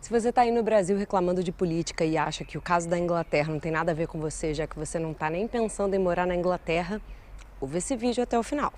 Se você está aí no Brasil reclamando de política e acha que o caso da Inglaterra não tem nada a ver com você, já que você não está nem pensando em morar na Inglaterra, ouve esse vídeo até o final.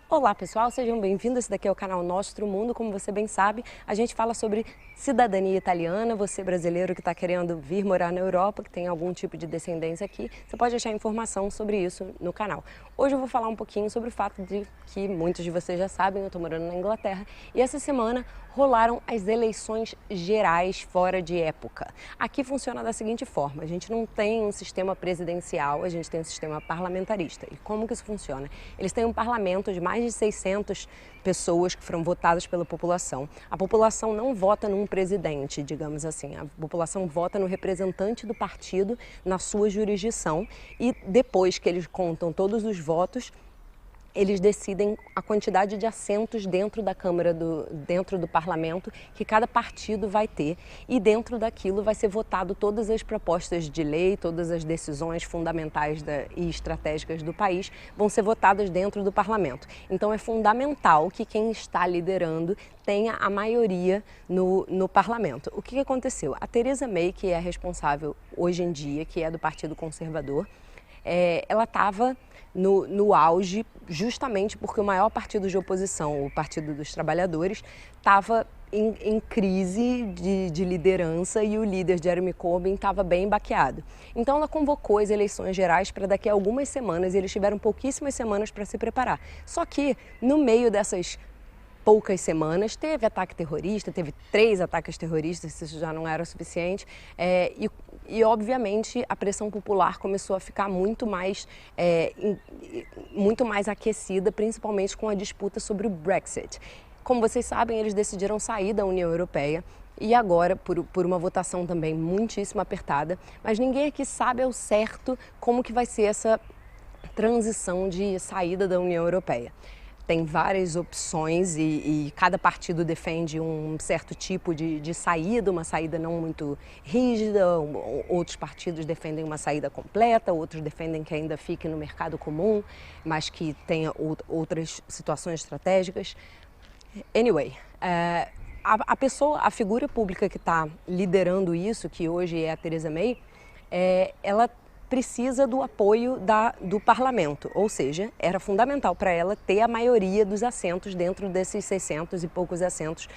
Olá pessoal, sejam bem-vindos, esse daqui é o canal Nostro Mundo. Como você bem sabe, a gente fala sobre cidadania italiana. Você brasileiro que está querendo vir morar na Europa, que tem algum tipo de descendência aqui, você pode achar informação sobre isso no canal. Hoje eu vou falar um pouquinho sobre o fato de que muitos de vocês já sabem, eu estou morando na Inglaterra e essa semana rolaram as eleições gerais fora de época. Aqui funciona da seguinte forma, a gente não tem um sistema presidencial, a gente tem um sistema parlamentarista. E como que isso funciona? Eles têm um parlamento de mais de 600 pessoas que foram votadas pela população. A população não vota num presidente, digamos assim, a população vota no representante do partido na sua jurisdição e depois que eles contam todos os votos, eles decidem a quantidade de assentos dentro da Câmara, dentro do Parlamento, que cada partido vai ter. E dentro daquilo vai ser votado todas as propostas de lei, todas as decisões fundamentais e estratégicas do país vão ser votadas dentro do Parlamento. Então é fundamental que quem está liderando tenha a maioria no Parlamento. O que aconteceu? A Theresa May, que é a responsável hoje em dia, que é do Partido Conservador, ela estava no auge justamente porque o maior partido de oposição, o Partido dos Trabalhadores, estava em crise de liderança e o líder Jeremy Corbyn estava bem baqueado. Então ela convocou as eleições gerais para daqui a algumas semanas e eles tiveram pouquíssimas semanas para se preparar. Só que no meio dessas poucas semanas, teve ataque terrorista, teve 3 ataques terroristas, se isso já não era o suficiente, e obviamente a pressão popular começou a ficar muito mais aquecida, principalmente com a disputa sobre o Brexit. Como vocês sabem, eles decidiram sair da União Europeia e agora, por uma votação também muitíssimo apertada, mas ninguém aqui sabe ao certo como que vai ser essa transição de saída da União Europeia. Tem várias opções e cada partido defende um certo tipo de saída, uma saída não muito rígida, outros partidos defendem uma saída completa, outros defendem que ainda fique no mercado comum, mas que tenha outras situações estratégicas. Anyway, a figura pública que está liderando isso, que hoje é a Theresa May, ela precisa do apoio do parlamento, ou seja, era fundamental para ela ter a maioria dos assentos dentro desses 600 e poucos assentos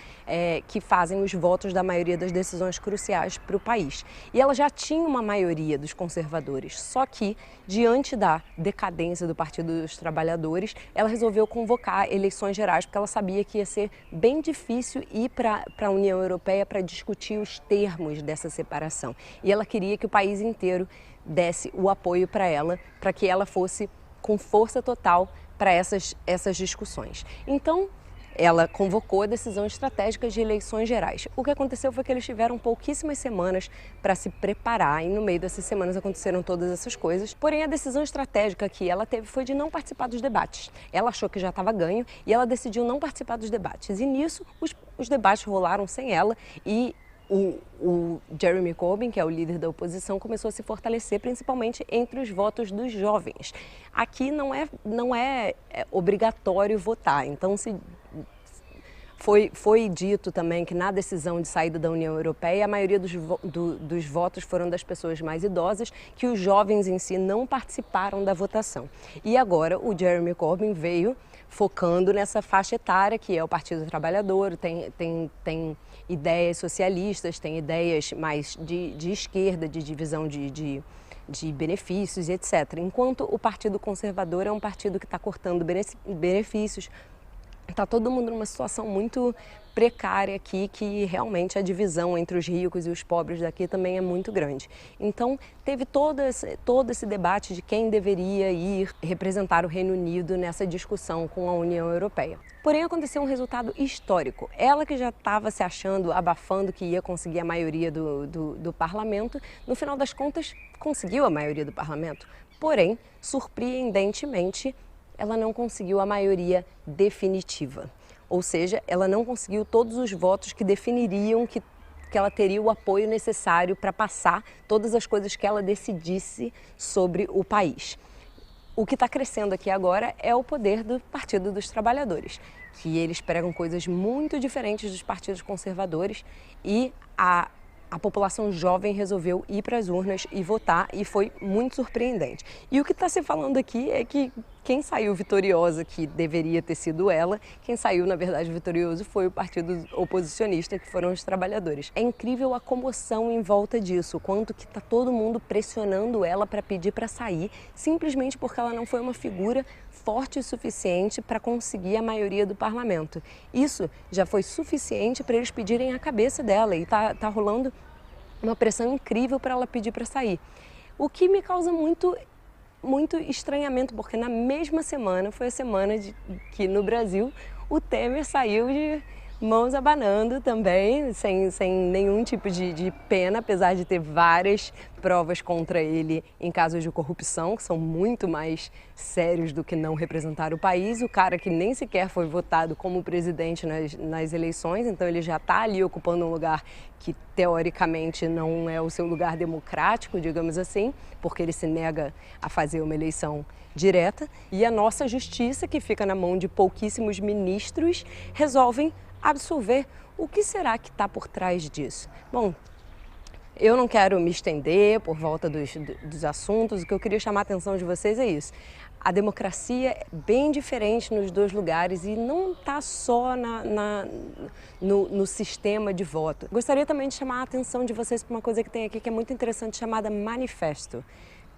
que fazem os votos da maioria das decisões cruciais para o país. E ela já tinha uma maioria dos conservadores, só que diante da decadência do Partido dos Trabalhadores, ela resolveu convocar eleições gerais porque ela sabia que ia ser bem difícil ir para a União Europeia para discutir os termos dessa separação. E ela queria que o país inteiro desse o apoio para ela, para que ela fosse com força total para essas discussões. Então, ela convocou a decisão estratégica de eleições gerais. O que aconteceu foi que eles tiveram pouquíssimas semanas para se preparar e no meio dessas semanas aconteceram todas essas coisas. Porém, a decisão estratégica que ela teve foi de não participar dos debates. Ela achou que já estava ganho e ela decidiu não participar dos debates. E nisso, os debates rolaram sem ela e o Jeremy Corbyn, que é o líder da oposição, começou a se fortalecer principalmente entre os votos dos jovens. Aqui não é obrigatório votar, então foi dito também que na decisão de saída da União Europeia, a maioria dos votos foram das pessoas mais idosas, que os jovens em si não participaram da votação. E agora o Jeremy Corbyn veio focando nessa faixa etária, que é o Partido Trabalhador, tem ideias socialistas, tem ideias mais de esquerda, de divisão de benefícios e etc. Enquanto o Partido Conservador é um partido que está cortando benefícios. Está todo mundo numa situação muito precária aqui, que realmente a divisão entre os ricos e os pobres daqui também é muito grande. Então, teve todo esse debate de quem deveria ir representar o Reino Unido nessa discussão com a União Europeia. Porém, aconteceu um resultado histórico. Ela que já estava se achando, abafando que ia conseguir a maioria do parlamento, no final das contas, conseguiu a maioria do parlamento. Porém, surpreendentemente, ela não conseguiu a maioria definitiva. Ou seja, ela não conseguiu todos os votos que definiriam que ela teria o apoio necessário para passar todas as coisas que ela decidisse sobre o país. O que está crescendo aqui agora é o poder do Partido dos Trabalhadores, que eles pregam coisas muito diferentes dos partidos conservadores e a população jovem resolveu ir para as urnas e votar e foi muito surpreendente. E o que está se falando aqui é que quem saiu vitoriosa, que deveria ter sido ela, quem saiu, na verdade, vitorioso foi o partido oposicionista, que foram os trabalhadores. É incrível a comoção em volta disso, o quanto que está todo mundo pressionando ela para pedir para sair, simplesmente porque ela não foi uma figura forte o suficiente para conseguir a maioria do parlamento. Isso já foi suficiente para eles pedirem a cabeça dela e tá rolando uma pressão incrível para ela pedir para sair. O que me causa muito estranhamento, porque na mesma semana, foi a semana que no Brasil o Temer saiu de mãos abanando também, sem nenhum tipo de pena, apesar de ter várias provas contra ele em casos de corrupção, que são muito mais sérios do que não representar o país. O cara que nem sequer foi votado como presidente nas eleições, então ele já está ali ocupando um lugar que teoricamente não é o seu lugar democrático, digamos assim, porque ele se nega a fazer uma eleição direta. E a nossa justiça, que fica na mão de pouquíssimos ministros, resolvem absolver. O que será que está por trás disso? Bom, eu não quero me estender por volta dos assuntos, o que eu queria chamar a atenção de vocês é isso. A democracia é bem diferente nos dois lugares e não está só no sistema de voto. Gostaria também de chamar a atenção de vocês para uma coisa que tem aqui que é muito interessante, chamada manifesto.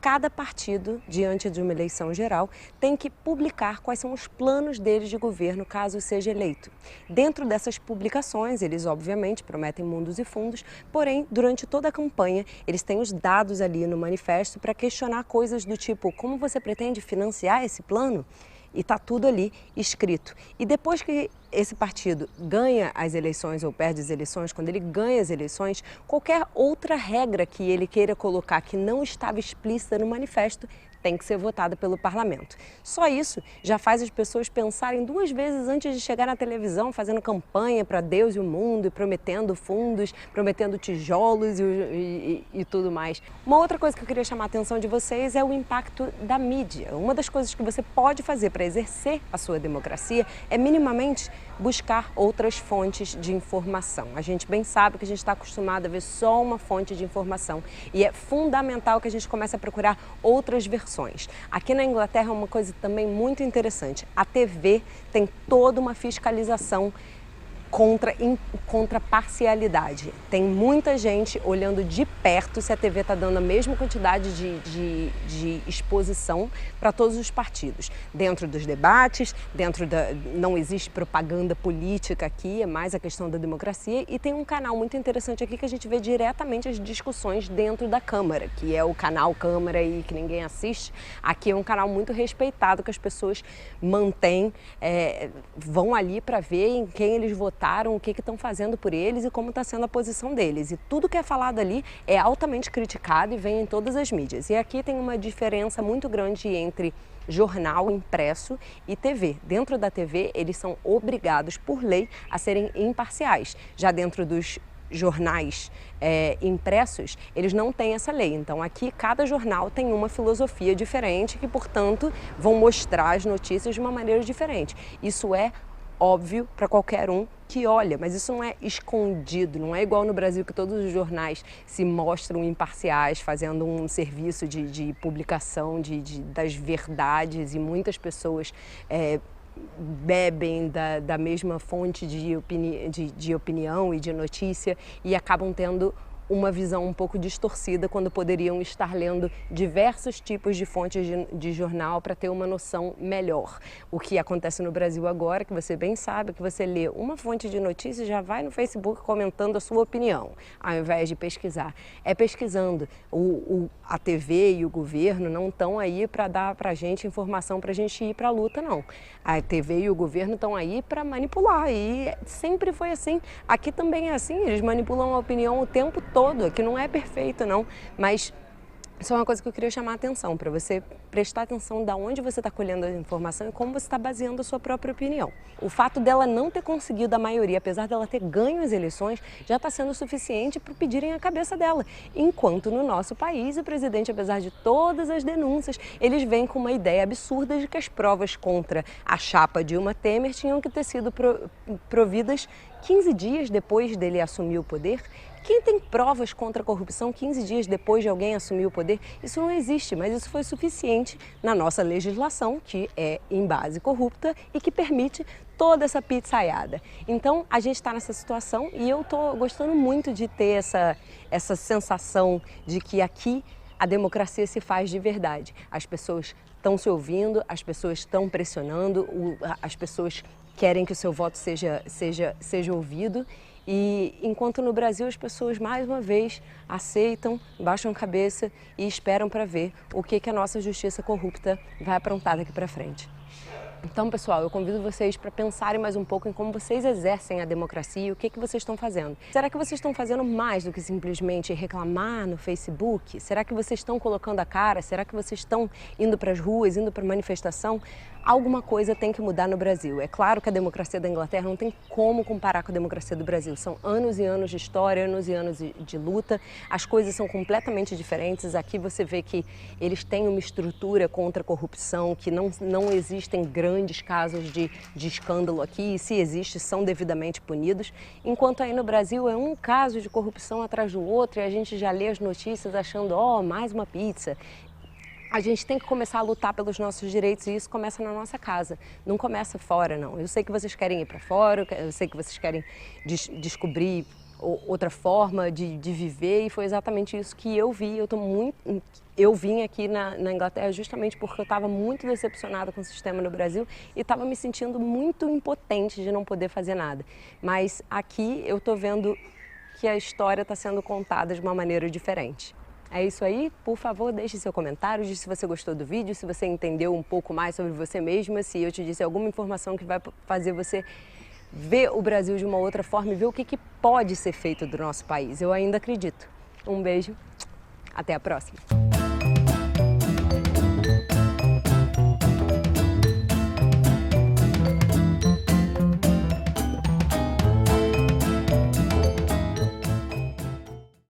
Cada partido, diante de uma eleição geral, tem que publicar quais são os planos deles de governo caso seja eleito. Dentro dessas publicações, eles obviamente prometem mundos e fundos, porém, durante toda a campanha, eles têm os dados ali no manifesto para questionar coisas do tipo: como você pretende financiar esse plano? E está tudo ali escrito. E depois que esse partido ganha as eleições ou perde as eleições, quando ele ganha as eleições, qualquer outra regra que ele queira colocar que não estava explícita no manifesto tem que ser votada pelo parlamento. Só isso já faz as pessoas pensarem duas vezes antes de chegar na televisão fazendo campanha para Deus e o mundo e prometendo fundos, prometendo tijolos e tudo mais. Uma outra coisa que eu queria chamar a atenção de vocês é o impacto da mídia. Uma das coisas que você pode fazer para exercer a sua democracia é minimamente buscar outras fontes de informação. A gente bem sabe que a gente está acostumado a ver só uma fonte de informação e é fundamental que a gente comece a procurar outras versões. Aqui na Inglaterra é uma coisa também muito interessante. A TV tem toda uma fiscalização contra parcialidade. Tem muita gente olhando de perto se a TV está dando a mesma quantidade de exposição para todos os partidos. Dentro dos debates, não existe propaganda política aqui, é mais a questão da democracia. E tem um canal muito interessante aqui que a gente vê diretamente as discussões dentro da Câmara, que é o canal Câmara e que ninguém assiste. Aqui é um canal muito respeitado, que as pessoas mantêm, vão ali para ver em quem eles votaram, o que estão fazendo por eles e como está sendo a posição deles. E tudo que é falado ali é altamente criticado e vem em todas as mídias. E aqui tem uma diferença muito grande entre jornal impresso e TV. Dentro da TV, eles são obrigados, por lei, a serem imparciais. Já dentro dos jornais impressos, eles não têm essa lei. Então aqui cada jornal tem uma filosofia diferente que, portanto, vão mostrar as notícias de uma maneira diferente. Isso é óbvio para qualquer um que olha, mas isso não é escondido, não é igual no Brasil que todos os jornais se mostram imparciais, fazendo um serviço de publicação das verdades e muitas pessoas bebem da mesma fonte de opinião e de notícia e acabam tendo uma visão um pouco distorcida quando poderiam estar lendo diversos tipos de fontes de jornal para ter uma noção melhor. O que acontece no Brasil agora, que você bem sabe, que você lê uma fonte de notícias e já vai no Facebook comentando a sua opinião, ao invés de pesquisar. É pesquisando. A TV e o governo não estão aí para dar para a gente informação para a gente ir para a luta, não. A TV e o governo estão aí para manipular e sempre foi assim. Aqui também é assim, eles manipulam a opinião o tempo todo, que não é perfeito não, mas Isso é uma coisa que eu queria chamar a atenção, para você prestar atenção de onde você está colhendo a informação e como você está baseando a sua própria opinião. O fato dela não ter conseguido a maioria, apesar dela ter ganho as eleições, já está sendo suficiente para pedirem a cabeça dela. Enquanto no nosso país, o presidente, apesar de todas as denúncias, eles vêm com uma ideia absurda de que as provas contra a chapa Dilma Temer tinham que ter sido providas 15 dias depois dele assumir o poder. Quem tem provas contra a corrupção 15 dias depois de alguém assumir o poder? Isso não existe, mas isso foi suficiente na nossa legislação, que é em base corrupta e que permite toda essa pizzaiada. Então, a gente está nessa situação e eu estou gostando muito de ter essa sensação de que aqui a democracia se faz de verdade. As pessoas estão se ouvindo, as pessoas estão pressionando, as pessoas querem que o seu voto seja ouvido. E enquanto no Brasil as pessoas mais uma vez aceitam, baixam a cabeça e esperam para ver o que a nossa justiça corrupta vai aprontar daqui para frente. Então, pessoal, eu convido vocês para pensarem mais um pouco em como vocês exercem a democracia e o que vocês estão fazendo. Será que vocês estão fazendo mais do que simplesmente reclamar no Facebook? Será que vocês estão colocando a cara? Será que vocês estão indo para as ruas, indo para manifestação? Alguma coisa tem que mudar no Brasil. É claro que a democracia da Inglaterra não tem como comparar com a democracia do Brasil. São anos e anos de história, anos e anos de luta. As coisas são completamente diferentes. Aqui você vê que eles têm uma estrutura contra a corrupção, que não existem grandes casos de escândalo aqui, e se existe, são devidamente punidos. Enquanto aí no Brasil é um caso de corrupção atrás do outro e a gente já lê as notícias achando, mais uma pizza. A gente tem que começar a lutar pelos nossos direitos e isso começa na nossa casa, não começa fora, não. Eu sei que vocês querem ir para fora, eu sei que vocês querem descobrir outra forma de viver e foi exatamente isso que eu vi. Eu vim aqui na Inglaterra justamente porque eu estava muito decepcionada com o sistema no Brasil e estava me sentindo muito impotente de não poder fazer nada. Mas aqui eu estou vendo que a história está sendo contada de uma maneira diferente. É isso aí, por favor, deixe seu comentário, diz se você gostou do vídeo, se você entendeu um pouco mais sobre você mesma, se eu te disse alguma informação que vai fazer você ver o Brasil de uma outra forma e ver o que pode ser feito do nosso país. Eu ainda acredito. Um beijo, até a próxima.